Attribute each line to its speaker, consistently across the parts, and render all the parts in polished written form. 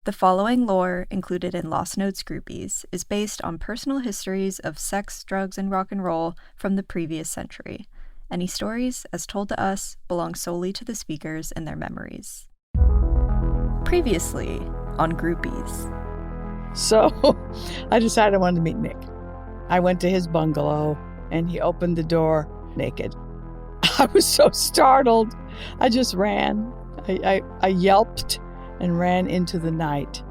Speaker 1: The following lore, included in Lost Notes Groupies, is based on personal histories of sex, drugs, and rock and roll from the previous century. Any stories, as told to us, belong solely to the speakers and their memories. Previously on Groupies.
Speaker 2: So I decided I wanted to meet Nick. I went to his bungalow and he opened the door naked. I was so startled. I just ran. I yelped and ran into the night.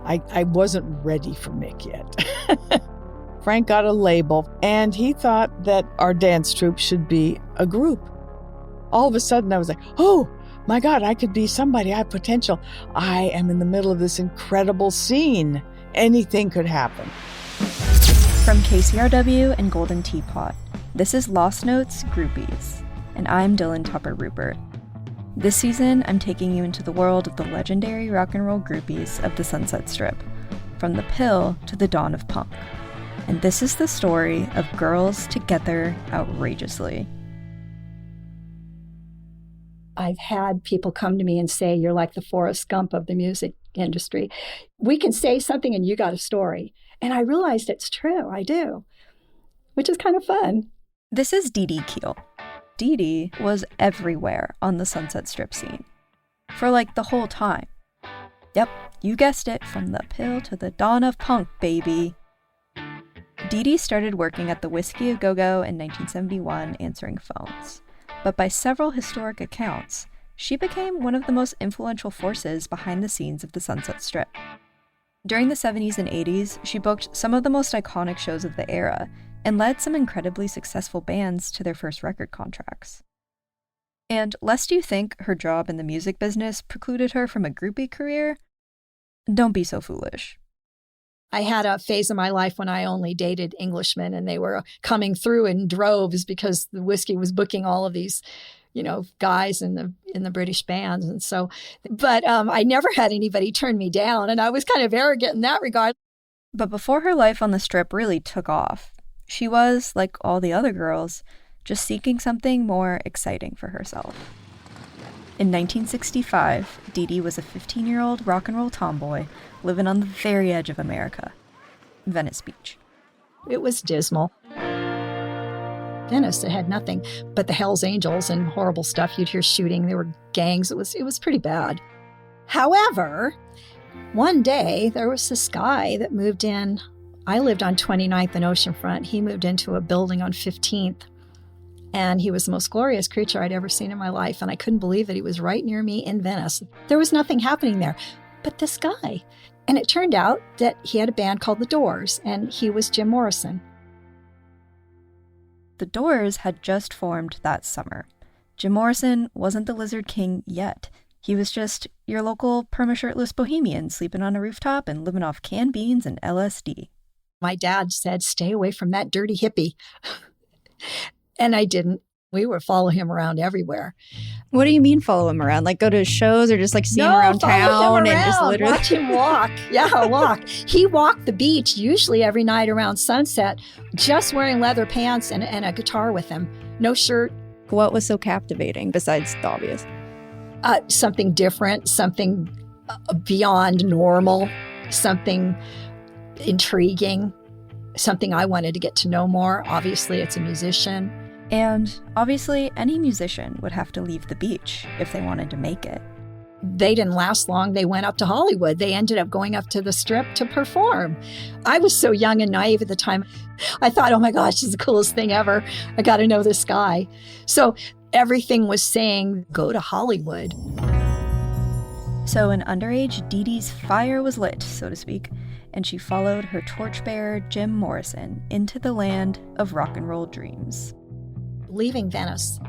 Speaker 2: I wasn't ready for Mick yet. Frank got a label, and he thought that our dance troupe should be a group. All of a sudden, I was like, oh, my God, I could be somebody. I have potential. I am in the middle of this incredible scene. Anything could happen.
Speaker 1: From KCRW and Golden Teapot, this is Lost Notes Groupies, and I'm Dylan Tupper Rupert. This season, I'm taking you into the world of the legendary rock and roll groupies of the Sunset Strip, from the pill to the dawn of punk. And this is the story of girls together outrageously.
Speaker 3: I've had people come to me and say, you're like the Forrest Gump of the music industry. We can say something and you got a story. And I realized it's true, I do, which is kind of fun.
Speaker 1: This is Dee Dee Keel. Dee Dee was everywhere on the Sunset Strip scene. For like the whole time. Yep, you guessed it, from the pill to the dawn of punk, baby. Dee Dee started working at the Whiskey A Go-Go in 1971 answering phones. But by several historic accounts, she became one of the most influential forces behind the scenes of the Sunset Strip. During the 70s and 80s, she booked some of the most iconic shows of the era and led some incredibly successful bands to their first record contracts. And lest you think her job in the music business precluded her from a groupie career, don't be so foolish.
Speaker 3: I had a phase of my life when I only dated Englishmen, and they were coming through in droves because the Whiskey was booking all of these, guys in the British bands. And so, but I never had anybody turn me down, and I was kind of arrogant in that regard.
Speaker 1: But before her life on the Strip really took off, she was, like all the other girls, just seeking something more exciting for herself. In 1965, Dee Dee was a 15-year-old rock and roll tomboy living on the very edge of America, Venice Beach.
Speaker 3: It was dismal. Venice, it had nothing but the Hells Angels and horrible stuff. You'd hear shooting. There were gangs. It was pretty bad. However, one day there was this guy that moved in. I lived on 29th and Oceanfront. He moved into a building on 15th. And he was the most glorious creature I'd ever seen in my life. And I couldn't believe that he was right near me in Venice. There was nothing happening there but this guy. And it turned out that he had a band called The Doors, and he was Jim Morrison.
Speaker 1: The Doors had just formed that summer. Jim Morrison wasn't the Lizard King yet. He was just your local perma-shirtless bohemian sleeping on a rooftop and living off canned beans and LSD.
Speaker 3: My dad said, stay away from that dirty hippie. And I didn't. We would follow him around everywhere.
Speaker 1: What do you mean follow him around? Like go to shows or just like see him around town and just literally
Speaker 3: watch him walk? Yeah, walk. He walked the beach usually every night around sunset, just wearing leather pants and a guitar with him. No shirt.
Speaker 1: What was so captivating besides the obvious?
Speaker 3: Something different, something beyond normal, something intriguing, something I wanted to get to know more. Obviously, it's a musician.
Speaker 1: And obviously, any musician would have to leave the beach if they wanted to make it.
Speaker 3: They didn't last long. They went up to Hollywood. They ended up going up to the Strip to perform. I was so young and naive at the time. I thought, oh my gosh, this is the coolest thing ever. I got to know this guy. So everything was saying, go to Hollywood.
Speaker 1: So in underage, Dee Dee's fire was lit, so to speak, and she followed her torchbearer, Jim Morrison, into the land of rock and roll dreams.
Speaker 3: Leaving Venice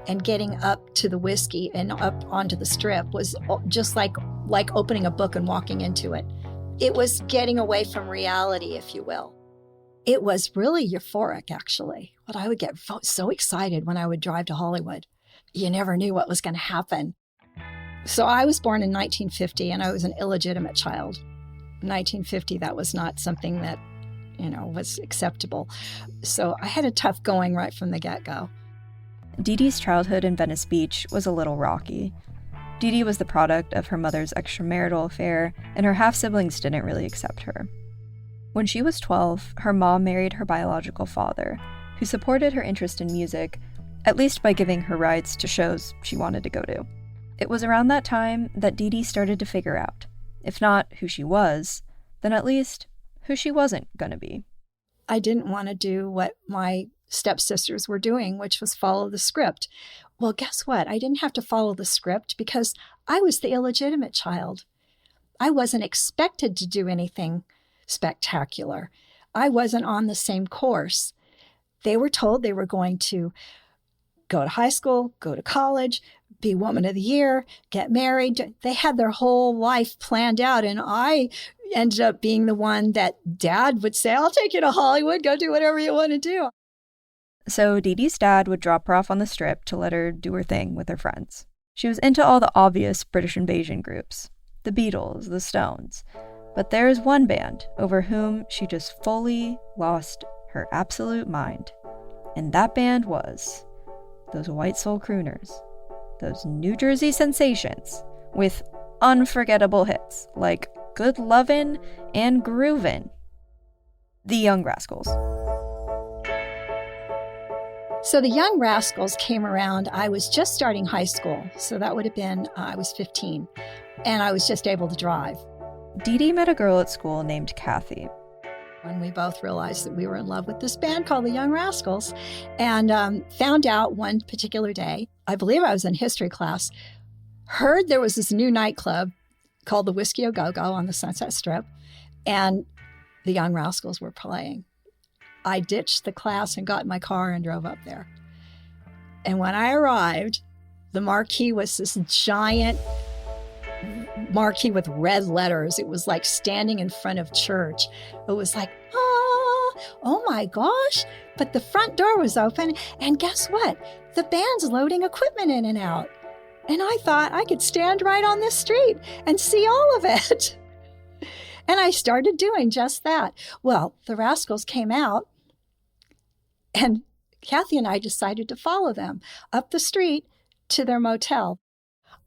Speaker 3: and getting up to the Whiskey and up onto the Strip was just like opening a book and walking into it. It was getting away from reality, if you will. It was really euphoric, actually. But I would get so excited when I would drive to Hollywood. You never knew what was going to happen. So I was born in 1950, and I was an illegitimate child. In 1950, that was not something that was acceptable. So I had a tough going right from the get-go.
Speaker 1: Dee Dee's childhood in Venice Beach was a little rocky. Dee Dee was the product of her mother's extramarital affair, and her half-siblings didn't really accept her. When she was 12, her mom married her biological father, who supported her interest in music, at least by giving her rides to shows she wanted to go to. It was around that time that Dee Dee started to figure out, if not who she was, then at least who she wasn't going to be.
Speaker 3: I didn't want to do what my stepsisters were doing, which was follow the script. Well, guess what? I didn't have to follow the script because I was the illegitimate child. I wasn't expected to do anything spectacular. I wasn't on the same course. They were told they were going to go to high school, go to college, be Woman of the Year, get married. They had their whole life planned out, and I ended up being the one that Dad would say, I'll take you to Hollywood, go do whatever you want to do.
Speaker 1: So Dee Dee's dad would drop her off on the Strip to let her do her thing with her friends. She was into all the obvious British invasion groups, the Beatles, the Stones. But there is one band over whom she just fully lost her absolute mind. And that band was those White Soul Crooners, those New Jersey sensations with unforgettable hits like Good Lovin' and Groovin'. The Young Rascals.
Speaker 3: So the Young Rascals came around. I was just starting high school, so that would have been, I was 15, and I was just able to drive.
Speaker 1: Dee Dee met a girl at school named Kathy.
Speaker 3: And we both realized that we were in love with this band called the Young Rascals, and found out one particular day, I believe I was in history class, heard there was this new nightclub called the Whiskey A Go-Go on the Sunset Strip, and the Young Rascals were playing. I ditched the class and got in my car and drove up there. And when I arrived, the marquee was this giant marquee with red letters. It was like standing in front of church. It was like, oh my gosh. But the front door was open, and guess what? The band's loading equipment in and out. And I thought I could stand right on this street and see all of it. And I started doing just that. Well, the Rascals came out, and Kathy and I decided to follow them up the street to their motel.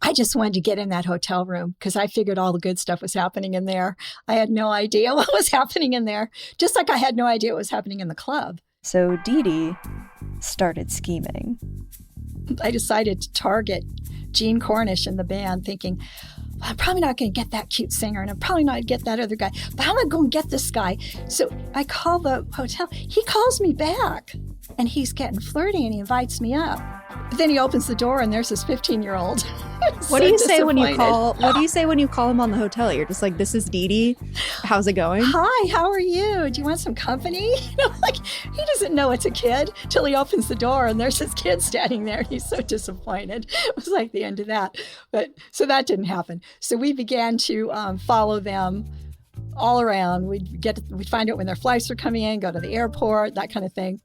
Speaker 3: I just wanted to get in that hotel room because I figured all the good stuff was happening in there. I had no idea what was happening in there, just like I had no idea what was happening in the club.
Speaker 1: So Dee Dee started scheming.
Speaker 3: I decided to target Gene Cornish in the band, thinking, I'm probably not going to get that cute singer, and I'm probably not going to get that other guy, but I'm going to go and get this guy. So I call the hotel. He calls me back, and he's getting flirty, and he invites me up. But then he opens the door, and there's this 15-year-old.
Speaker 4: What do you say when you call? What do you say when you call him on the hotel? You're just like, "This is Dee Dee. How's it going?
Speaker 3: Hi, how are you? Do you want some company?" Like, he doesn't know it's a kid till he opens the door, and there's this kid standing there. He's so disappointed. It was like the end of that. But so that didn't happen. So we began to follow them all around. We'd find out when their flights were coming in, go to the airport, that kind of thing.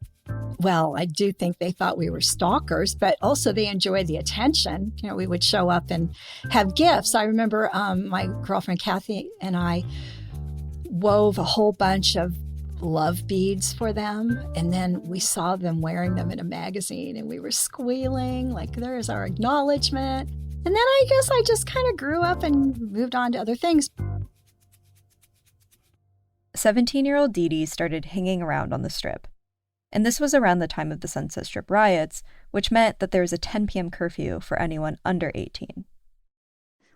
Speaker 3: Well, I do think they thought we were stalkers, but also they enjoyed the attention. You know, we would show up and have gifts. I remember my girlfriend Kathy and I wove a whole bunch of love beads for them, and then we saw them wearing them in a magazine, and we were squealing like, there's our acknowledgement. And then I guess I just kind of grew up and moved on to other things.
Speaker 1: 17-year-old Dee Dee started hanging around on the Strip. And this was around the time of the Sunset Strip riots, which meant that there was a 10 p.m. curfew for anyone under 18.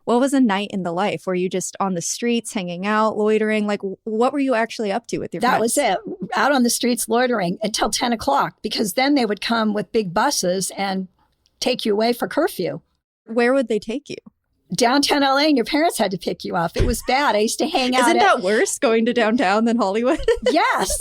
Speaker 4: What was a night in the life? Were you just on the streets, hanging out, loitering? Like, what were you actually up to with your friends?
Speaker 3: That was it. Out on the streets loitering until 10 o'clock, because then they would come with big buses and take you away for curfew.
Speaker 4: Where would they take you?
Speaker 3: Downtown LA, and your parents had to pick you up. It was bad. I used to hang out.
Speaker 4: Isn't that worse, going to downtown than Hollywood?
Speaker 3: Yes.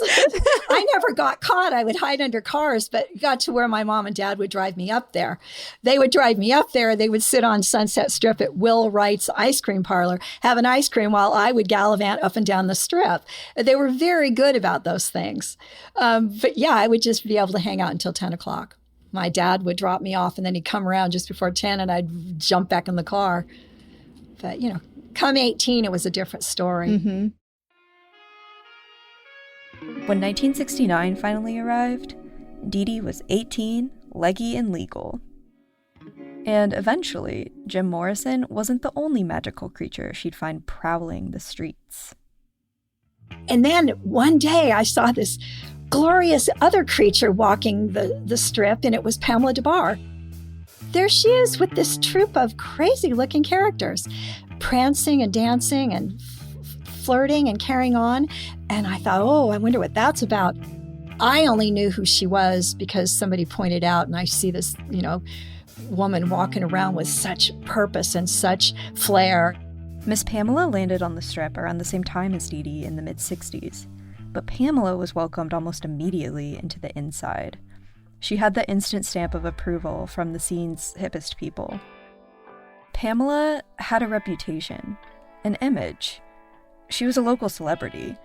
Speaker 3: I never got caught. I would hide under cars, but it got to where my mom and dad would drive me up there. They would drive me up there. They would sit on Sunset Strip at Will Wright's ice cream parlor, have an ice cream while I would gallivant up and down the Strip. They were very good about those things. But yeah, I would just be able to hang out until 10 o'clock. My dad would drop me off, and then he'd come around just before 10, and I'd jump back in the car. But, you know, come 18, it was a different story.
Speaker 4: Mm-hmm.
Speaker 1: When 1969 finally arrived, Dee Dee was 18, leggy, and legal. And eventually, Jim Morrison wasn't the only magical creature she'd find prowling the streets.
Speaker 3: And then one day I saw this glorious other creature walking the strip, and it was Pamela Des Barres. There she is with this troupe of crazy-looking characters, prancing and dancing and flirting and carrying on. And I thought, oh, I wonder what that's about. I only knew who she was because somebody pointed out, and I see this, woman walking around with such purpose and such flair.
Speaker 1: Miss Pamela landed on the strip around the same time as Dee Dee in the mid-60s, but Pamela was welcomed almost immediately into the inside. She had the instant stamp of approval from the scene's hippest people. Pamela had a reputation, an image. She was a local celebrity.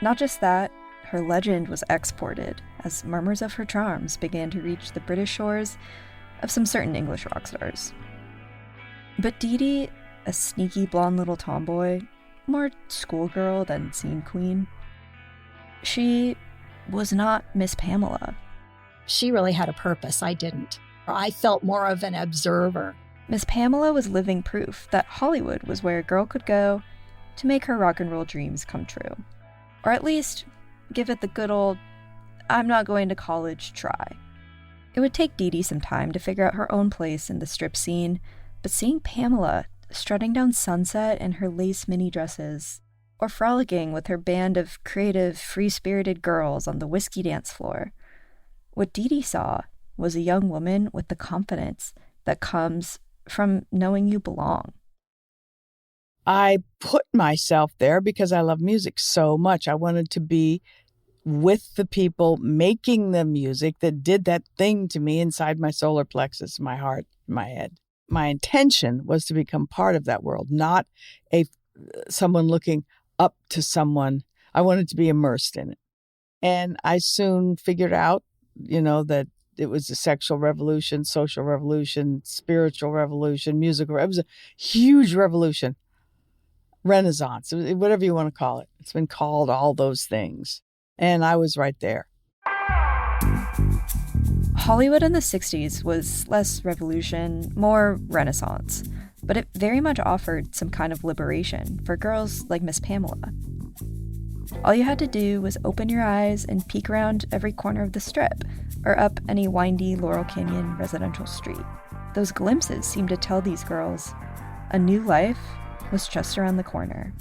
Speaker 1: Not just that, her legend was exported as murmurs of her charms began to reach the British shores of some certain English rock stars. But Dee Dee, a sneaky blonde little tomboy, more schoolgirl than scene queen, she was not Miss Pamela.
Speaker 3: She really had a purpose. I didn't. I felt more of an observer.
Speaker 1: Miss Pamela was living proof that Hollywood was where a girl could go to make her rock and roll dreams come true. Or at least give it the good old, I'm not going to college try. It would take Dee Dee some time to figure out her own place in the strip scene, but seeing Pamela strutting down Sunset in her lace mini dresses, or frolicking with her band of creative, free-spirited girls on the whiskey dance floor, what Dee Dee saw was a young woman with the confidence that comes from knowing you belong.
Speaker 2: I put myself there because I love music so much. I wanted to be with the people making the music that did that thing to me inside my solar plexus, my heart, my head. My intention was to become part of that world, not someone looking up to someone. I wanted to be immersed in it. And I soon figured out, that it was a sexual revolution, social revolution, spiritual revolution, musical. It was a huge revolution. Renaissance, whatever you want to call it. It's been called all those things. And I was right there.
Speaker 1: Hollywood in the 60s was less revolution, more Renaissance, but it very much offered some kind of liberation for girls like Miss Pamela. All you had to do was open your eyes and peek around every corner of the strip, or up any windy Laurel Canyon residential street. Those glimpses seemed to tell these girls a new life was just around the corner.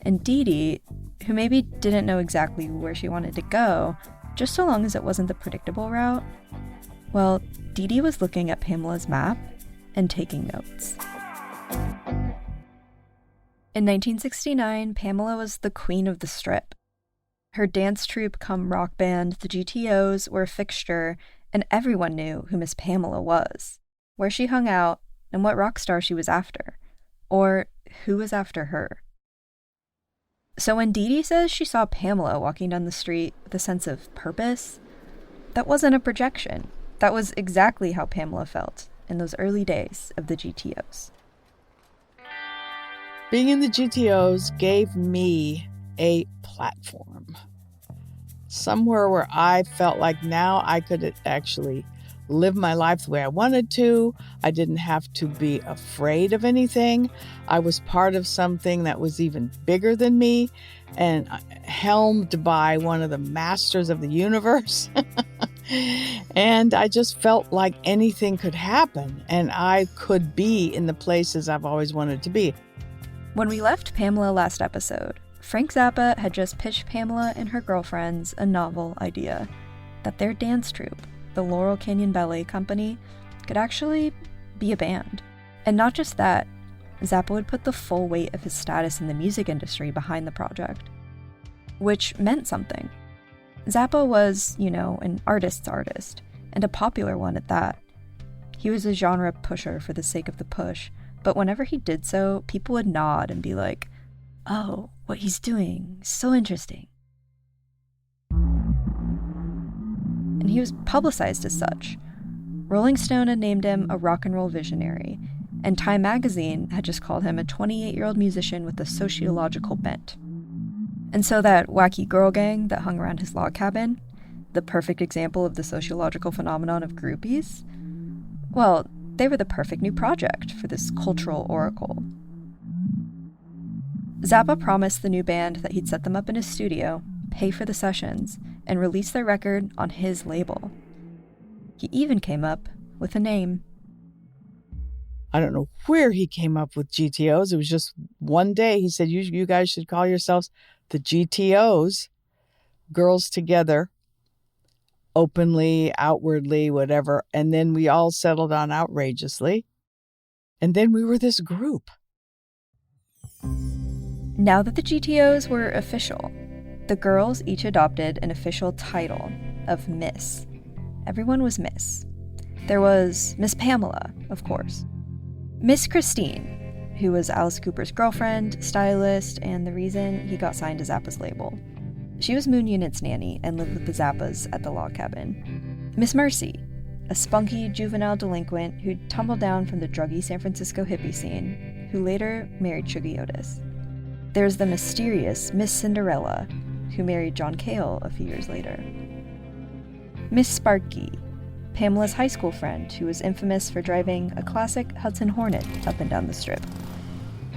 Speaker 1: And Dee Dee, who maybe didn't know exactly where she wanted to go, just so long as it wasn't the predictable route, well, Dee Dee was looking at Pamela's map and taking notes. In 1969, Pamela was the queen of the strip. Her dance troupe cum rock band, the GTOs, were a fixture, and everyone knew who Miss Pamela was, where she hung out, and what rock star she was after, or who was after her. So when Dee Dee says she saw Pamela walking down the street with a sense of purpose, that wasn't a projection. That was exactly how Pamela felt in those early days of the GTOs.
Speaker 2: Being in the GTOs gave me a platform. Somewhere where I felt like now I could actually live my life the way I wanted to. I didn't have to be afraid of anything. I was part of something that was even bigger than me and helmed by one of the masters of the universe. And I just felt like anything could happen and I could be in the places I've always wanted to be.
Speaker 1: When we left Pamela last episode, Frank Zappa had just pitched Pamela and her girlfriends a novel idea that their dance troupe, the Laurel Canyon Ballet Company, could actually be a band. And not just that, Zappa would put the full weight of his status in the music industry behind the project, which meant something. Zappa was, an artist's artist, and a popular one at that. He was a genre pusher for the sake of the push, but whenever he did so, people would nod and be like, oh, what he's doing, so interesting. And he was publicized as such. Rolling Stone had named him a rock and roll visionary, and Time magazine had just called him a 28-year-old musician with a sociological bent. And so that wacky girl gang that hung around his log cabin, the perfect example of the sociological phenomenon of groupies, well, They were the perfect new project for this cultural oracle. Zappa promised the new band that he'd set them up in his studio, pay for the sessions, and release their record on his label. He even came up with a name.
Speaker 2: I don't know where he came up with GTOs. It was just one day he said, you guys should call yourselves the GTOs, girls together, openly, outwardly, whatever. And then we all settled on outrageously. And then we were this group.
Speaker 1: Now that the GTOs were official, the girls each adopted an official title of Miss. Everyone was Miss. There was Miss Pamela, of course. Miss Christine, who was Alice Cooper's girlfriend, stylist, and the reason he got signed to Zappa's label. She was Moon Unit's nanny and lived with the Zappas at the log cabin. Miss Mercy, a spunky juvenile delinquent who'd tumbled down from the druggy San Francisco hippie scene, who later married Shuggie Otis. There's the mysterious Miss Cinderella, who married John Cale a few years later. Miss Sparky, Pamela's high school friend who was infamous for driving a classic Hudson Hornet up and down the strip.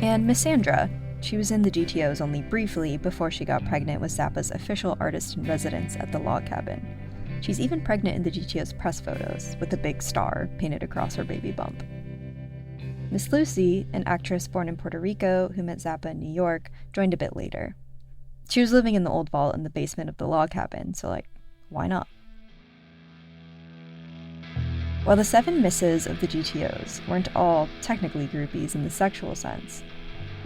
Speaker 1: And Miss Sandra, she was in the GTOs only briefly before she got pregnant with Zappa's official artist-in-residence at the log cabin. She's even pregnant in the GTOs press photos, with a big star painted across her baby bump. Miss Lucy, an actress born in Puerto Rico who met Zappa in New York, joined a bit later. She was living in the old vault in the basement of the log cabin, so why not? While the 7 misses of the GTOs weren't all technically groupies in the sexual sense,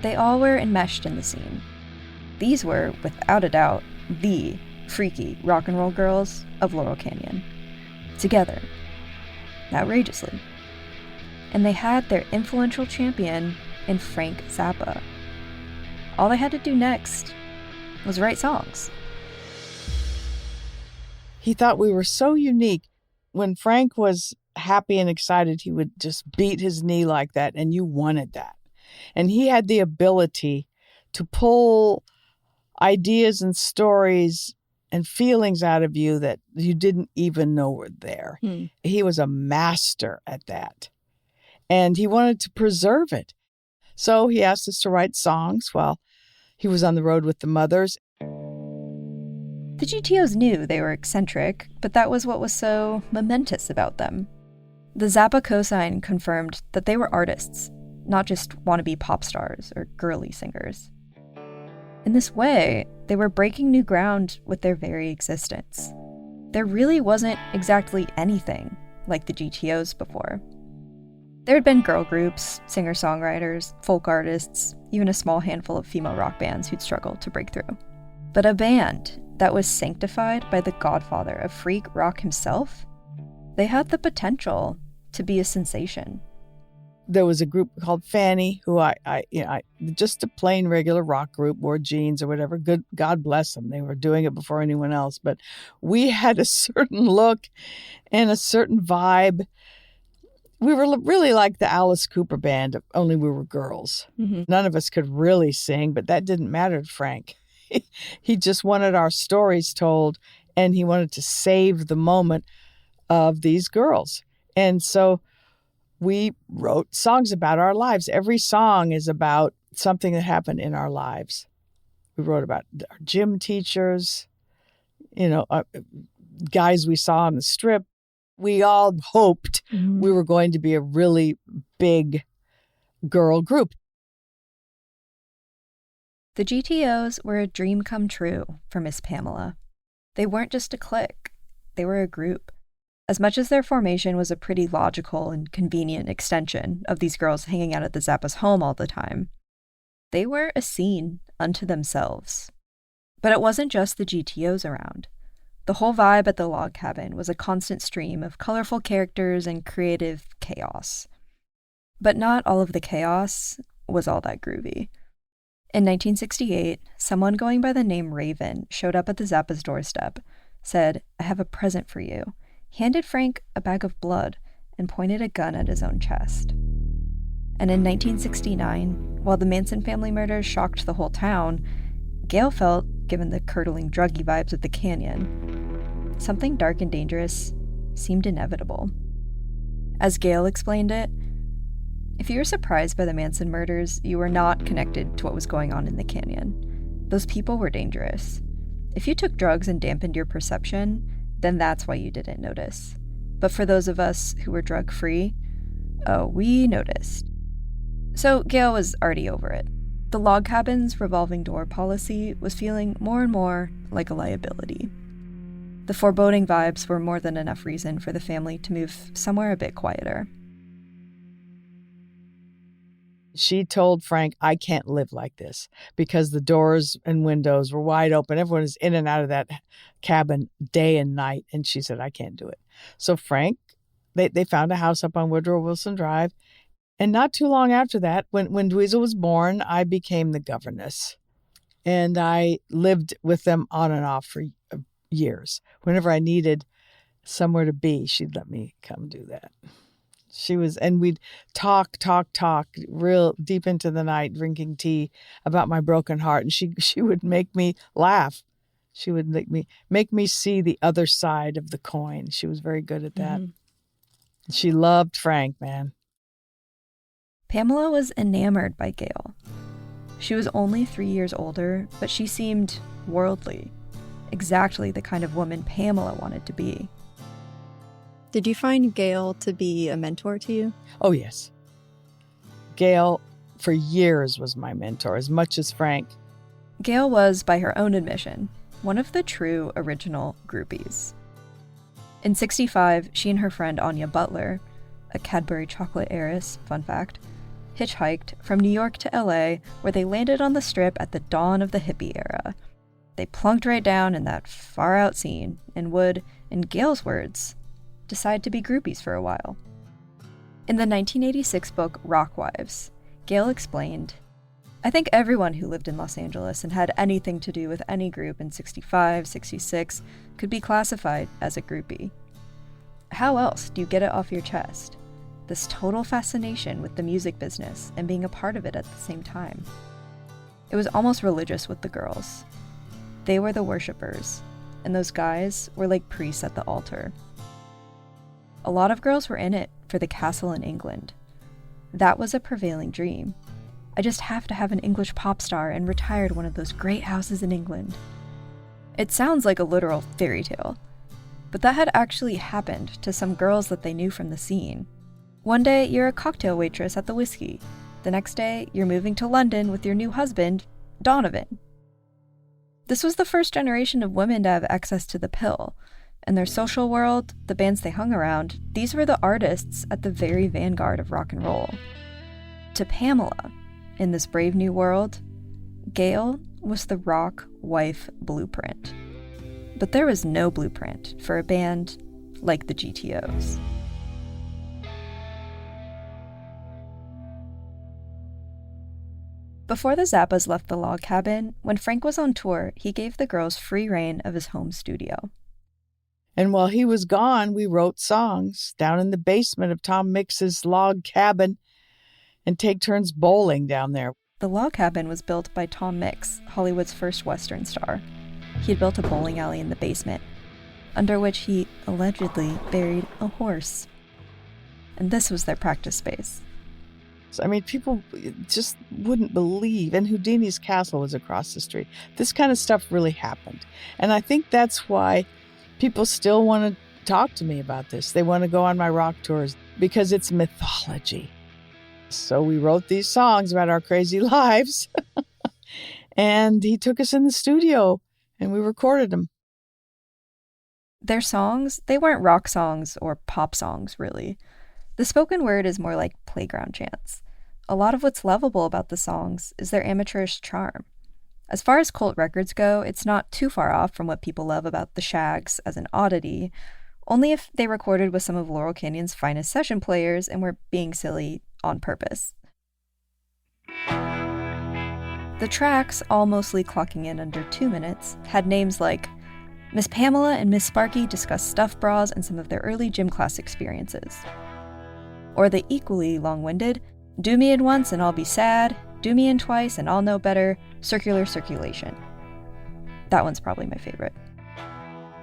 Speaker 1: they all were enmeshed in the scene. These were, without a doubt, the freaky rock and roll girls of Laurel Canyon. Together. Outrageously. And they had their influential champion in Frank Zappa. All they had to do next was write songs.
Speaker 2: He thought we were so unique. When Frank was happy and excited, he would just beat his knee like that, and you wanted that. And he had the ability to pull ideas and stories and feelings out of you that you didn't even know were there. He was a master at that. And he wanted to preserve it. So he asked us to write songs while he was on the road with the Mothers.
Speaker 1: The GTOs knew they were eccentric, but that was what was so momentous about them. The Zappa cosign confirmed that they were artists, not just wannabe pop stars or girly singers. In this way, they were breaking new ground with their very existence. There really wasn't exactly anything like the GTOs before. There had been girl groups, singer-songwriters, folk artists, even a small handful of female rock bands who'd struggled to break through. But a band that was sanctified by the godfather of freak rock himself, they had the potential to be a sensation.
Speaker 2: There was a group called Fanny, who I just a plain regular rock group, wore jeans or whatever. Good, God bless them. They were doing it before anyone else. But we had a certain look and a certain vibe. We were really like the Alice Cooper band, only we were girls. Mm-hmm. None of us could really sing, but that didn't matter to Frank. He just wanted our stories told, and he wanted to save the moment of these girls. And so we wrote songs about our lives. Every song is about something that happened in our lives. We wrote about our gym teachers, guys we saw on the strip. We all hoped we were going to be a really big girl group.
Speaker 1: The GTOs were a dream come true for Miss Pamela. They weren't just a clique, they were a group. As much as their formation was a pretty logical and convenient extension of these girls hanging out at the Zappas' home all the time, they were a scene unto themselves. But it wasn't just the GTOs around. The whole vibe at the log cabin was a constant stream of colorful characters and creative chaos. But not all of the chaos was all that groovy. In 1968, someone going by the name Raven showed up at the Zappas' doorstep, said, "I have a present for you," handed Frank a bag of blood, and pointed a gun at his own chest. And in 1969, while the Manson family murders shocked the whole town, Gail felt, given the curdling druggy vibes of the canyon, something dark and dangerous seemed inevitable. As Gail explained it, if you were surprised by the Manson murders, you were not connected to what was going on in the canyon. Those people were dangerous. If you took drugs and dampened your perception, then that's why you didn't notice. But for those of us who were drug-free, oh, we noticed. So Gail was already over it. The log cabin's revolving door policy was feeling more and more like a liability. The foreboding vibes were more than enough reason for the family to move somewhere a bit quieter.
Speaker 2: She told Frank, I can't live like this, because the doors and windows were wide open. Everyone is in and out of that cabin day and night. And she said, I can't do it. So Frank, they found a house up on Woodrow Wilson Drive. And not too long after that, when Dweezil was born, I became the governess. And I lived with them on and off for years. Whenever I needed somewhere to be, she'd let me come do that. And we'd talk real deep into the night, drinking tea about my broken heart. And she would make me laugh. She would make me see the other side of the coin. She was very good at that. Mm-hmm. She loved Frank, man.
Speaker 1: Pamela was enamored by Gail. She was only 3 years older, but she seemed worldly. Exactly the kind of woman Pamela wanted to be.
Speaker 4: Did you find Gail to be a mentor to you?
Speaker 2: Oh, yes. Gail, for years, was my mentor, as much as Frank.
Speaker 1: Gail was, by her own admission, one of the true original groupies. In '65, she and her friend Anya Butler, a Cadbury chocolate heiress, fun fact, hitchhiked from New York to LA, where they landed on the Strip at the dawn of the hippie era. They plunked right down in that far-out scene and would, in Gail's words, decide to be groupies for a while. In the 1986 book Rock Wives, Gail explained, I think everyone who lived in Los Angeles and had anything to do with any group in '65, '66 could be classified as a groupie. How else do you get it off your chest? This total fascination with the music business and being a part of it at the same time. It was almost religious with the girls. They were the worshipers, and those guys were like priests at the altar. A lot of girls were in it for the castle in England. That was a prevailing dream. I just have to have an English pop star and retire to one of those great houses in England. It sounds like a literal fairy tale, but that had actually happened to some girls that they knew from the scene. One day, you're a cocktail waitress at the Whiskey. The next day, you're moving to London with your new husband, Donovan. This was the first generation of women to have access to the pill. In their social world, the bands they hung around, these were the artists at the very vanguard of rock and roll. To Pamela, in this brave new world, Gail was the rock wife blueprint. But there was no blueprint for a band like the GTOs. Before the Zappas left the log cabin, when Frank was on tour, he gave the girls free rein of his home studio.
Speaker 2: And while he was gone, we wrote songs down in the basement of Tom Mix's log cabin and take turns bowling down there.
Speaker 1: The log cabin was built by Tom Mix, Hollywood's first Western star. He had built a bowling alley in the basement, under which he allegedly buried a horse. And this was their practice space.
Speaker 2: I mean, people just wouldn't believe. And Houdini's castle was across the street. This kind of stuff really happened. And I think that's why people still want to talk to me about this. They want to go on my rock tours because it's mythology. So we wrote these songs about our crazy lives. And he took us in the studio and we recorded them.
Speaker 1: Their songs, they weren't rock songs or pop songs, really. The spoken word is more like playground chants. A lot of what's lovable about the songs is their amateurish charm. As far as cult records go, it's not too far off from what people love about the Shags as an oddity, only if they recorded with some of Laurel Canyon's finest session players and were being silly on purpose. The tracks, all mostly clocking in under 2 minutes, had names like Miss Pamela and Miss Sparky discuss stuffed bras and some of their early gym class experiences. Or the equally long-winded, do me in once and I'll be sad, do me in twice and I'll know better, circular circulation. That one's probably my favorite.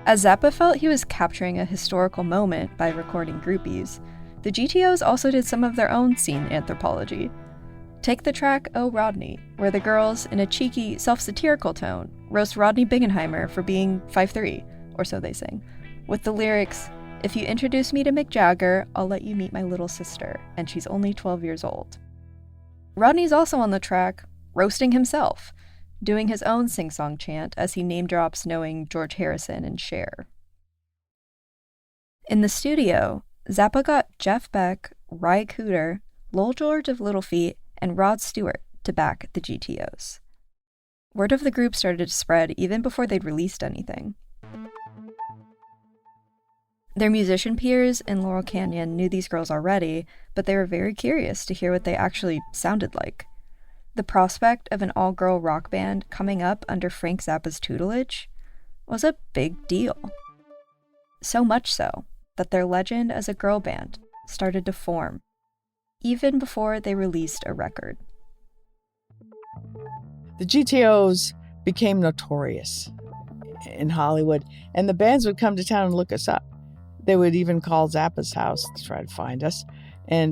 Speaker 1: As Zappa felt he was capturing a historical moment by recording Groupies, The GTOs also did some of their own scene anthropology. Take the track Oh Rodney, where the girls, in a cheeky, self-satirical tone, roast Rodney Bingenheimer for being 5'3", or so they sing, with the lyrics, "If you introduce me to Mick Jagger, I'll let you meet my little sister, and she's only 12 years old." Rodney's also on the track, roasting himself, doing his own sing-song chant as he name-drops knowing George Harrison and Cher. In the studio, Zappa got Jeff Beck, Ry Cooder, Lowell George of Little Feat, and Rod Stewart to back the GTOs. Word of the group started to spread even before they'd released anything. Their musician peers in Laurel Canyon knew these girls already, but they were very curious to hear what they actually sounded like. The prospect of an all-girl rock band coming up under Frank Zappa's tutelage was a big deal. So much so that their legend as a girl band started to form, even before they released a record.
Speaker 2: The GTOs became notorious in Hollywood, and the bands would come to town and look us up. They would even call Zappa's house to try to find us.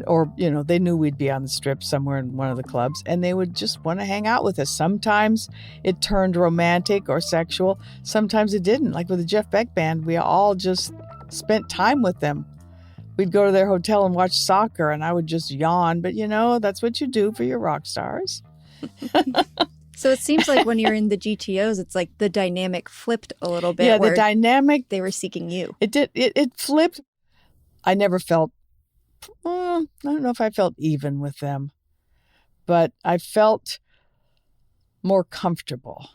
Speaker 2: Or they knew we'd be on the strip somewhere in one of the clubs, and they would just want to hang out with us. Sometimes it turned romantic or sexual. Sometimes it didn't. Like with the Jeff Beck band, we all just spent time with them. We'd go to their hotel and watch soccer, and I would just yawn. But, that's what you do for your rock stars.
Speaker 4: So it seems like when you're in the GTOs, it's like the dynamic flipped a little bit.
Speaker 2: Yeah, the dynamic.
Speaker 4: They were seeking you.
Speaker 2: It did. It flipped. I never felt, I don't know if I felt even with them, but I felt more comfortable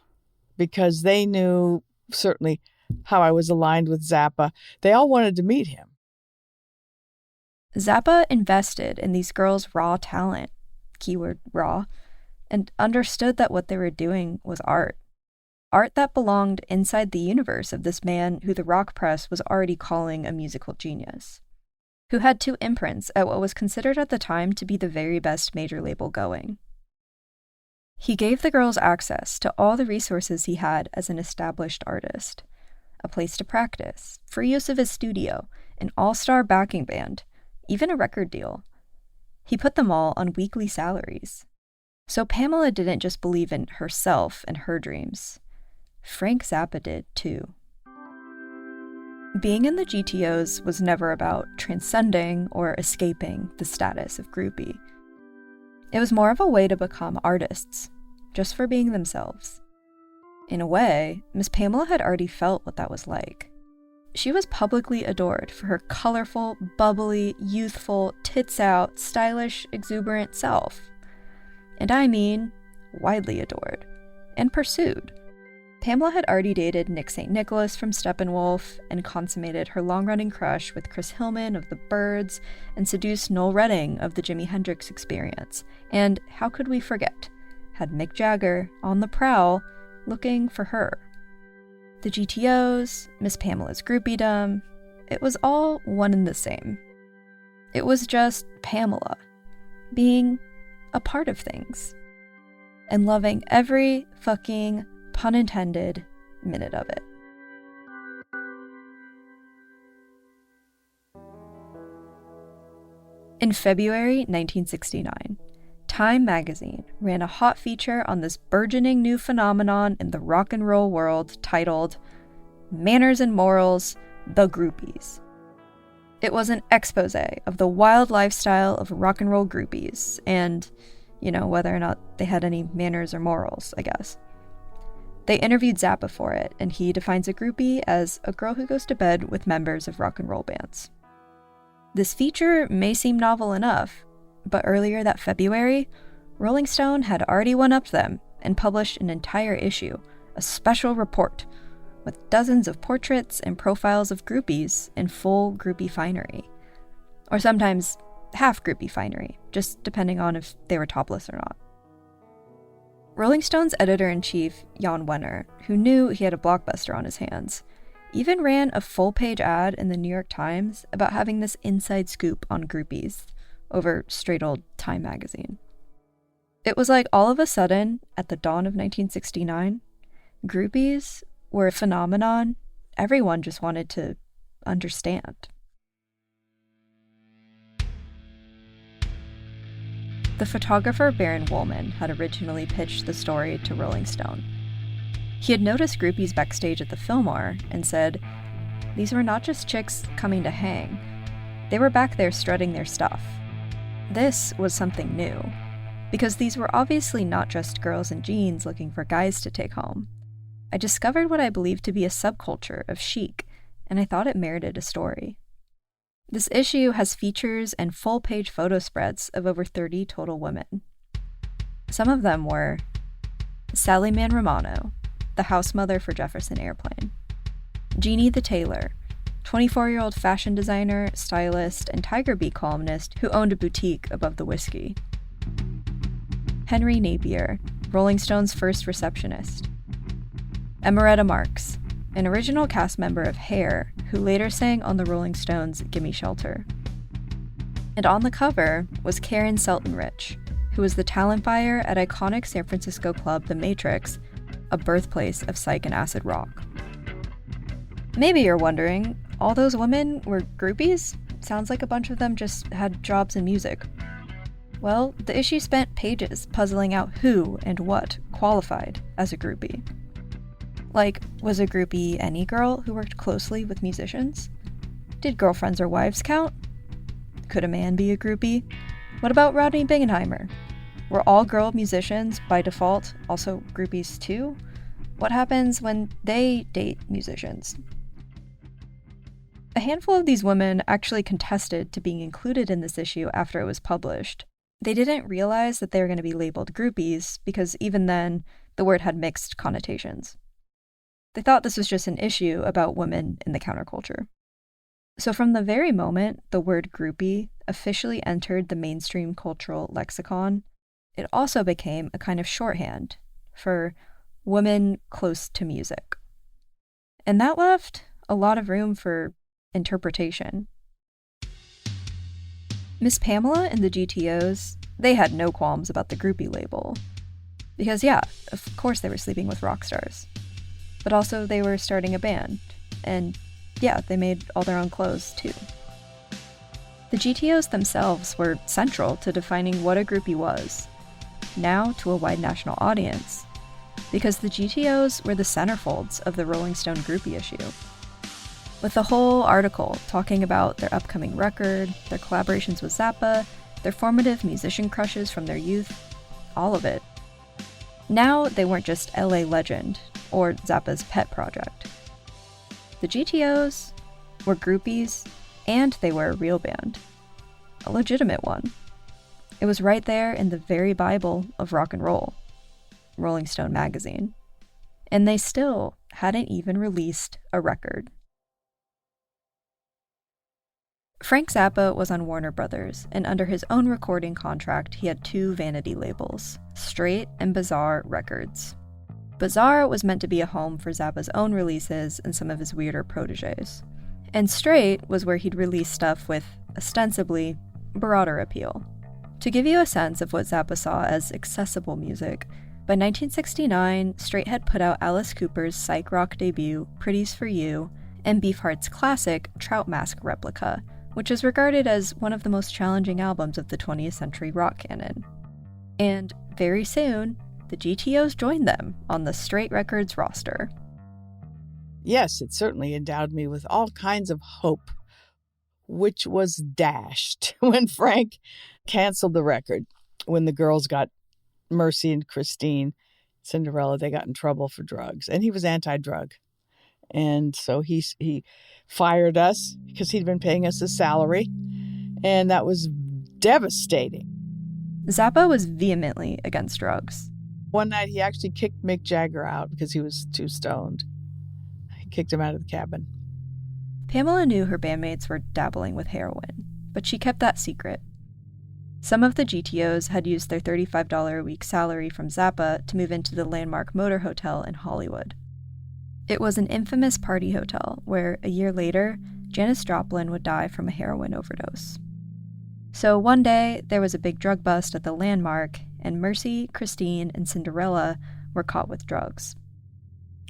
Speaker 2: because they knew certainly how I was aligned with Zappa. They all wanted to meet him.
Speaker 1: Zappa invested in these girls' raw talent, keyword raw, and understood that what they were doing was art. Art that belonged inside the universe of this man who the rock press was already calling a musical genius, who had 2 imprints at what was considered at the time to be the very best major label going. He gave the girls access to all the resources he had as an established artist, a place to practice, free use of his studio, an all-star backing band, even a record deal. He put them all on weekly salaries. So Pamela didn't just believe in herself and her dreams. Frank Zappa did too. Being in the GTOs was never about transcending or escaping the status of groupie. It was more of a way to become artists, just for being themselves. In a way, Miss Pamela had already felt what that was like. She was publicly adored for her colorful, bubbly, youthful, tits-out, stylish, exuberant self. And I mean, widely adored. And pursued. Pamela had already dated Nick St. Nicholas from Steppenwolf and consummated her long-running crush with Chris Hillman of the Byrds and seduced Noel Redding of the Jimi Hendrix Experience. And how could we forget? Had Mick Jagger on the prowl looking for her. The GTOs, Miss Pamela's groupiedom, it was all one and the same. It was just Pamela being a part of things and loving every fucking, pun intended, minute of it. In February 1969, Time magazine ran a hot feature on this burgeoning new phenomenon in the rock and roll world titled Manners and Morals, The Groupies. It was an expose of the wild lifestyle of rock and roll groupies and, whether or not they had any manners or morals, I guess. They interviewed Zappa for it, and he defines a groupie as a girl who goes to bed with members of rock and roll bands. This feature may seem novel enough, but earlier that February, Rolling Stone had already one-upped them and published an entire issue, a special report, with dozens of portraits and profiles of groupies in full groupie finery. Or sometimes half groupie finery, just depending on if they were topless or not. Rolling Stone's editor-in-chief, Jan Wenner, who knew he had a blockbuster on his hands, even ran a full-page ad in the New York Times about having this inside scoop on groupies over straight old Time magazine. It was like all of a sudden, at the dawn of 1969, groupies were a phenomenon everyone just wanted to understand. The photographer Baron Woolman had originally pitched the story to Rolling Stone. He had noticed groupies backstage at the Fillmore and said, "These were not just chicks coming to hang. They were back there strutting their stuff." This was something new, because these were obviously not just girls in jeans looking for guys to take home. I discovered what I believed to be a subculture of chic, and I thought it merited a story. This issue has features and full-page photo spreads of over 30 total women. Some of them were Sally Mann Romano, the house mother for Jefferson Airplane; Jeannie the Tailor, 24-year-old fashion designer, stylist, and Tiger Beat columnist who owned a boutique above the whiskey; Henry Napier, Rolling Stone's first receptionist; Emeretta Marks, an original cast member of Hair who later sang on the Rolling Stones' Gimme Shelter. And on the cover was Karen Selton-Rich, who was the talent buyer at iconic San Francisco club The Matrix, a birthplace of psych and acid rock. Maybe you're wondering, all those women were groupies? Sounds like a bunch of them just had jobs in music. Well, the issue spent pages puzzling out who and what qualified as a groupie. Like, was a groupie any girl who worked closely with musicians? Did girlfriends or wives count? Could a man be a groupie? What about Rodney Bingenheimer? Were all girl musicians, by default, also groupies too? What happens when they date musicians? A handful of these women actually contested to being included in this issue after it was published. They didn't realize that they were going to be labeled groupies because even then, the word had mixed connotations. They thought this was just an issue about women in the counterculture. So from the very moment the word groupie officially entered the mainstream cultural lexicon, it also became a kind of shorthand for women close to music. And that left a lot of room for interpretation. Miss Pamela and the GTOs, they had no qualms about the groupie label. Because yeah, of course they were sleeping with rock stars. But also they were starting a band, and yeah, they made all their own clothes too. The GTOs themselves were central to defining what a groupie was, now to a wide national audience, because the GTOs were the centerfolds of the Rolling Stone groupie issue. With the whole article talking about their upcoming record, their collaborations with Zappa, their formative musician crushes from their youth, all of it. Now they weren't just LA legend, or Zappa's pet project. The GTOs were groupies, and they were a real band. A legitimate one. It was right there in the very Bible of rock and roll, Rolling Stone magazine. And they still hadn't even released a record. Frank Zappa was on Warner Brothers, and under his own recording contract, he had 2 vanity labels, Straight and Bizarre Records. Bizarre was meant to be a home for Zappa's own releases and some of his weirder proteges. And Straight was where he'd release stuff with, ostensibly, broader appeal. To give you a sense of what Zappa saw as accessible music, by 1969, Straight had put out Alice Cooper's psych rock debut, Pretty's for You, and Beefheart's classic Trout Mask Replica, which is regarded as one of the most challenging albums of the 20th century rock canon. And very soon, the GTOs joined them on the Straight Records roster.
Speaker 2: Yes, it certainly endowed me with all kinds of hope, which was dashed when Frank canceled the record. When the girls got, Mercy and Christine, Cinderella, they got in trouble for drugs. And he was anti-drug. And so he fired us because he'd been paying us a salary. And that was devastating.
Speaker 1: Zappa was vehemently against drugs.
Speaker 2: One night he actually kicked Mick Jagger out because he was too stoned. He kicked him out of the cabin.
Speaker 1: Pamela knew her bandmates were dabbling with heroin, but she kept that secret. Some of the GTOs had used their $35 a week salary from Zappa to move into the Landmark Motor Hotel in Hollywood. It was an infamous party hotel where, a year later, Janis Joplin would die from a heroin overdose. So one day, there was a big drug bust at the Landmark, and Mercy, Christine, and Cinderella were caught with drugs.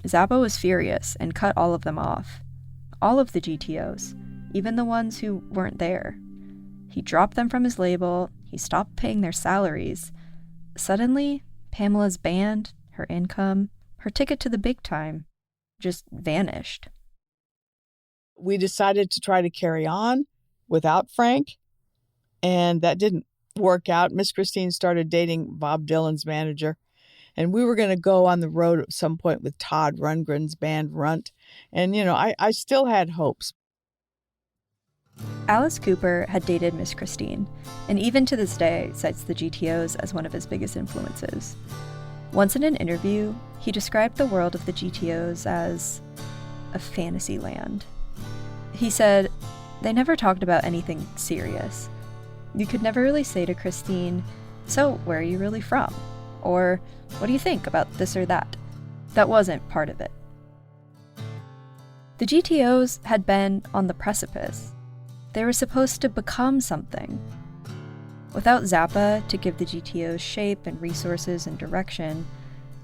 Speaker 1: Zappa was furious and cut all of them off. All of the GTOs, even the ones who weren't there. He dropped them from his label, he stopped paying their salaries. Suddenly, Pamela's band, her income, her ticket to the big time just vanished.
Speaker 2: We decided to try to carry on without Frank, and that didn't work out. Miss Christine started dating Bob Dylan's manager, and we were going to go on the road at some point with Todd Rundgren's band Runt. And, I still had hopes.
Speaker 1: Alice Cooper had dated Miss Christine, and even to this day cites the GTOs as one of his biggest influences. Once in an interview, he described the world of the GTOs as a fantasy land. He said, they never talked about anything serious. You could never really say to Christine, so where are you really from? Or what do you think about this or that? That wasn't part of it. The GTOs had been on the precipice. They were supposed to become something. Without Zappa to give the GTOs shape and resources and direction,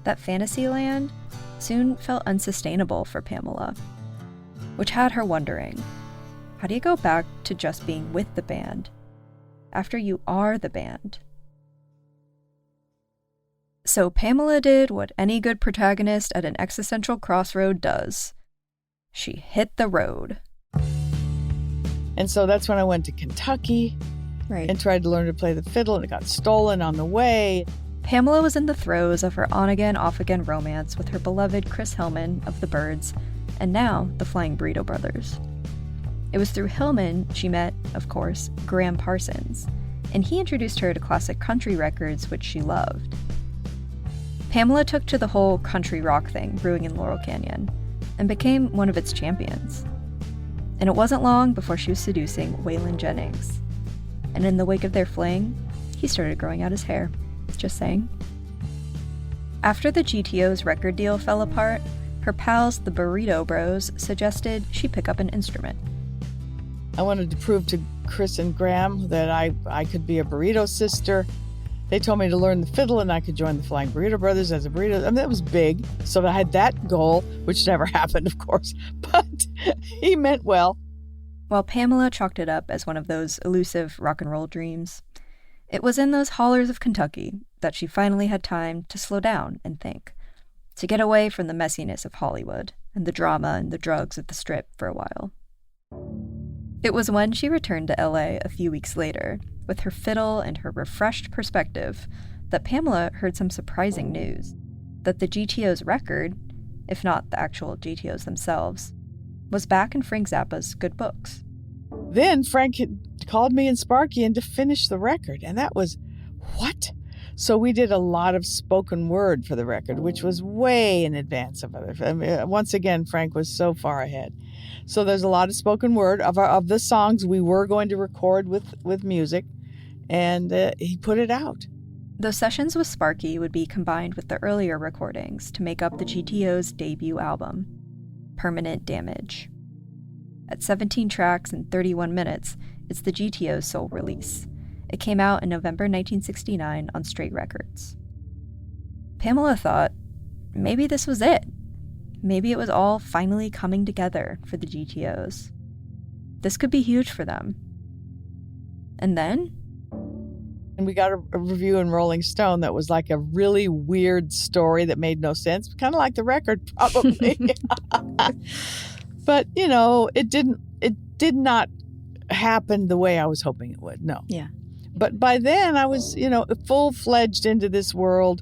Speaker 1: that fantasy land soon felt unsustainable for Pamela, which had her wondering, how do you go back to just being with the band after you are the band? So Pamela did what any good protagonist at an existential crossroad does. She hit the road.
Speaker 2: And so that's when I went to Kentucky and tried to learn to play the fiddle, and it got stolen on the way.
Speaker 1: Pamela was in the throes of her on-again, off-again romance with her beloved Chris Hillman of the Byrds, and now the Flying Burrito Brothers. It was through Hillman she met, of course, Graham Parsons, and he introduced her to classic country records, which she loved. Pamela took to the whole country rock thing brewing in Laurel Canyon, and became one of its champions. And it wasn't long before she was seducing Waylon Jennings. And in the wake of their fling, he started growing out his hair. Just saying. After the GTO's record deal fell apart, her pals, the Burrito Bros, suggested she pick up an instrument.
Speaker 2: I wanted to prove to Chris and Graham that I could be a burrito sister. They told me to learn the fiddle and I could join the Flying Burrito Brothers as a burrito. I mean, that was big. So I had that goal, which never happened, of course. But he meant well.
Speaker 1: While Pamela chalked it up as one of those elusive rock and roll dreams, it was in those hollers of Kentucky that she finally had time to slow down and think, to get away from the messiness of Hollywood and the drama and the drugs at the Strip for a while. It was when she returned to LA a few weeks later, with her fiddle and her refreshed perspective, that Pamela heard some surprising news, that the GTO's record, if not the actual GTOs themselves, was back in Frank Zappa's good books.
Speaker 2: Then Frank had called me and Sparky in to finish the record, and that was, what? So we did a lot of spoken word for the record, which was way in advance of others. I mean, once again, Frank was so far ahead. So there's a lot of spoken word of the songs we were going to record with music, and he put it out.
Speaker 1: Those sessions with Sparky would be combined with the earlier recordings to make up the GTO's debut album, Permanent Damage. At 17 tracks and 31 minutes, it's the GTO's sole release. It came out in November 1969 on Straight Records. Pamela thought, maybe this was it. Maybe it was all finally coming together for the GTOs. This could be huge for them. And then?
Speaker 2: And we got a review in Rolling Stone that was like a really weird story that made no sense, kind of like the record, probably. But, it did not happen the way I was hoping it would. No.
Speaker 1: Yeah.
Speaker 2: But by then I was, full-fledged into this world,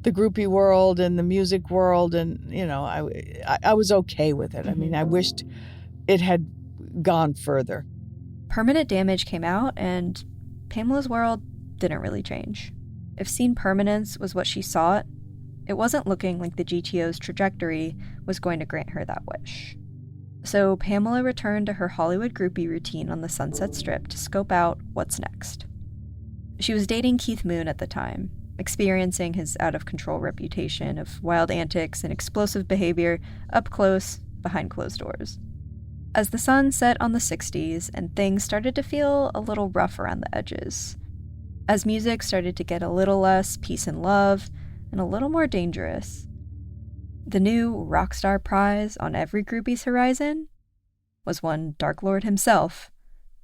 Speaker 2: the groupie world and the music world. And, I was okay with it. I mean, I wished it had gone further.
Speaker 1: Permanent Damage came out, and Pamela's world didn't really change. If scene permanence was what she sought, it wasn't looking like the GTO's trajectory was going to grant her that wish. So Pamela returned to her Hollywood groupie routine on the Sunset Strip to scope out what's next. She was dating Keith Moon at the time, experiencing his out-of-control reputation of wild antics and explosive behavior up close, behind closed doors. As the sun set on the 60s and things started to feel a little rough around the edges, as music started to get a little less peace and love and a little more dangerous, the new rock star prize on every groupie's horizon was one Dark Lord himself,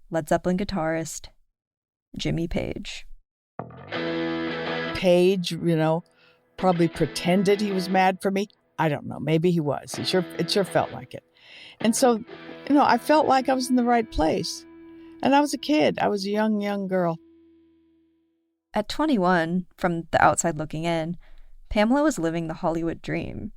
Speaker 1: Led Zeppelin guitarist Jimmy Page.
Speaker 2: Page, probably pretended he was mad for me. I don't know. Maybe he was. It sure felt like it. And so, I felt like I was in the right place. And I was a kid. I was a young girl.
Speaker 1: At 21, from the outside looking in, Pamela was living the Hollywood dream.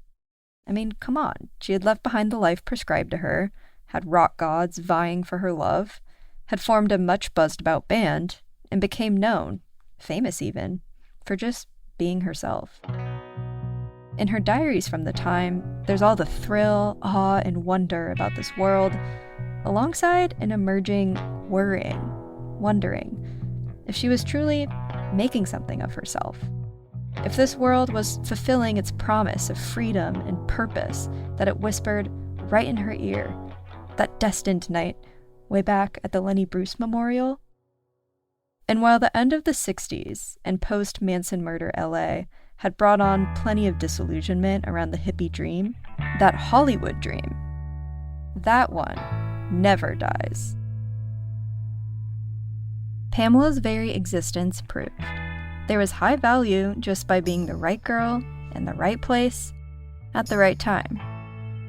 Speaker 1: I mean, come on. She had left behind the life prescribed to her, had rock gods vying for her love, had formed a much buzzed about band, and became known, famous even, for just being herself. In her diaries from the time, there's all the thrill, awe, and wonder about this world, alongside an emerging worrying, wondering if she was truly making something of herself. If this world was fulfilling its promise of freedom and purpose that it whispered right in her ear that destined night way back at the Lenny Bruce Memorial. And while the end of the 60s and post-Manson murder LA had brought on plenty of disillusionment around the hippie dream, that Hollywood dream, that one never dies. Pamela's very existence proved there was high value just by being the right girl in the right place at the right time.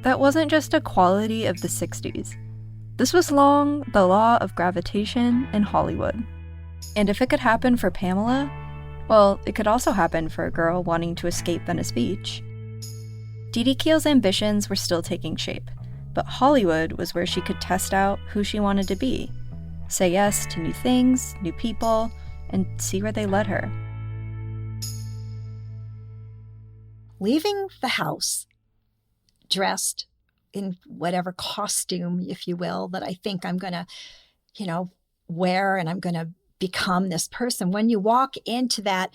Speaker 1: That wasn't just a quality of the 60s. This was long the law of gravitation in Hollywood. And if it could happen for Pamela, well, it could also happen for a girl wanting to escape Venice Beach. Dee Dee Keel's ambitions were still taking shape, but Hollywood was where she could test out who she wanted to be, say yes to new things, new people, and see where they led her.
Speaker 3: Leaving the house, dressed in whatever costume, if you will, that I think I'm going to, wear, and I'm going to become this person. When you walk into that,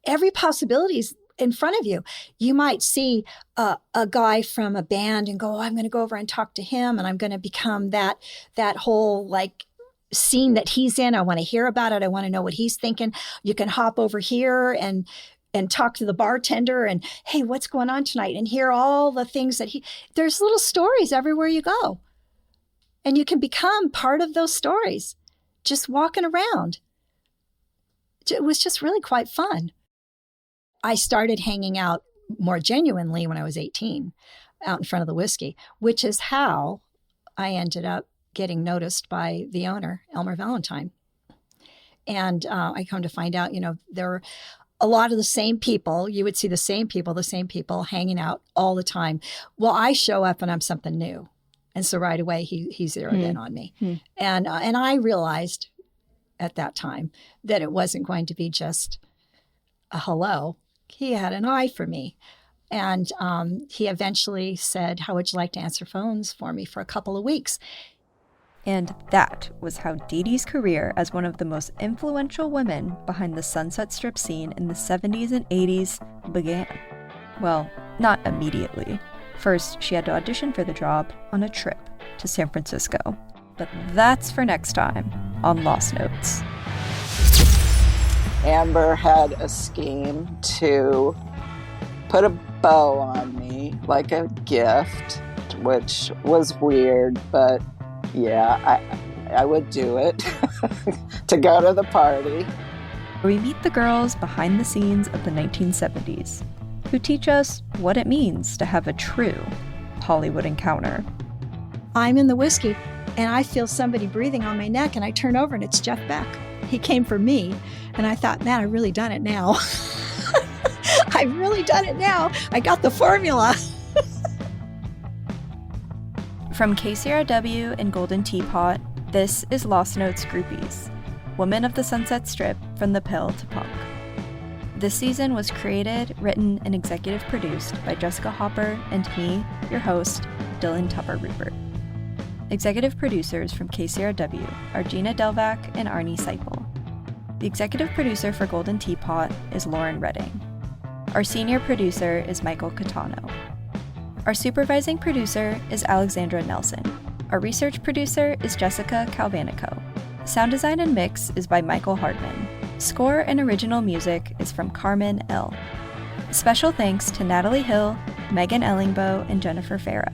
Speaker 3: every possibility is in front of you. You might see a guy from a band and go, oh, I'm going to go over and talk to him, and I'm going to become that whole scene that he's in. I want to hear about it. I want to know what he's thinking. You can hop over here and talk to the bartender and, hey, what's going on tonight? And hear all the things that there's little stories everywhere you go. And you can become part of those stories, just walking around. It was just really quite fun. I started hanging out more genuinely when I was 18, out in front of the whiskey, which is how I ended up getting noticed by the owner, Elmer Valentine. And I come to find out, there were a lot of the same people. You would see the same people hanging out all the time. Well, I show up and I'm something new. And so right away, he zeroed in on me. And I realized at that time that it wasn't going to be just a hello. He had an eye for me. And he eventually said, how would you like to answer phones for me for a couple of weeks?
Speaker 1: And that was how Dee Dee's career as one of the most influential women behind the Sunset Strip scene in the 70s and 80s began. Well, not immediately. First, she had to audition for the job on a trip to San Francisco. But that's for next time on Lost Notes.
Speaker 5: Amber had a scheme to put a bow on me like a gift, which was weird, but yeah, I would do it to go to the party.
Speaker 1: We meet the girls behind the scenes of the 1970s who teach us what it means to have a true Hollywood encounter.
Speaker 3: I'm in the whiskey and I feel somebody breathing on my neck and I turn over and it's Jeff Beck. He came for me and I thought, man, I've really done it now. I've really done it now. I got the formula.
Speaker 1: From KCRW and Golden Teapot, this is Lost Notes Groupies, Women of the Sunset Strip from the Pill to Punk. This season was created, written, and executive produced by Jessica Hopper and me, your host, Dylan Tupper Rupert. Executive producers from KCRW are Gina Delvac and Arnie Seipel. The executive producer for Golden Teapot is Lauren Redding. Our senior producer is Michael Catano. Our supervising producer is Alexandra Nelson. Our research producer is Jessica Calvanico. Sound design and mix is by Michael Hardman. Score and original music is from Carmen L. Special thanks to Natalie Hill, Megan Ellingbo, and Jennifer Farrow.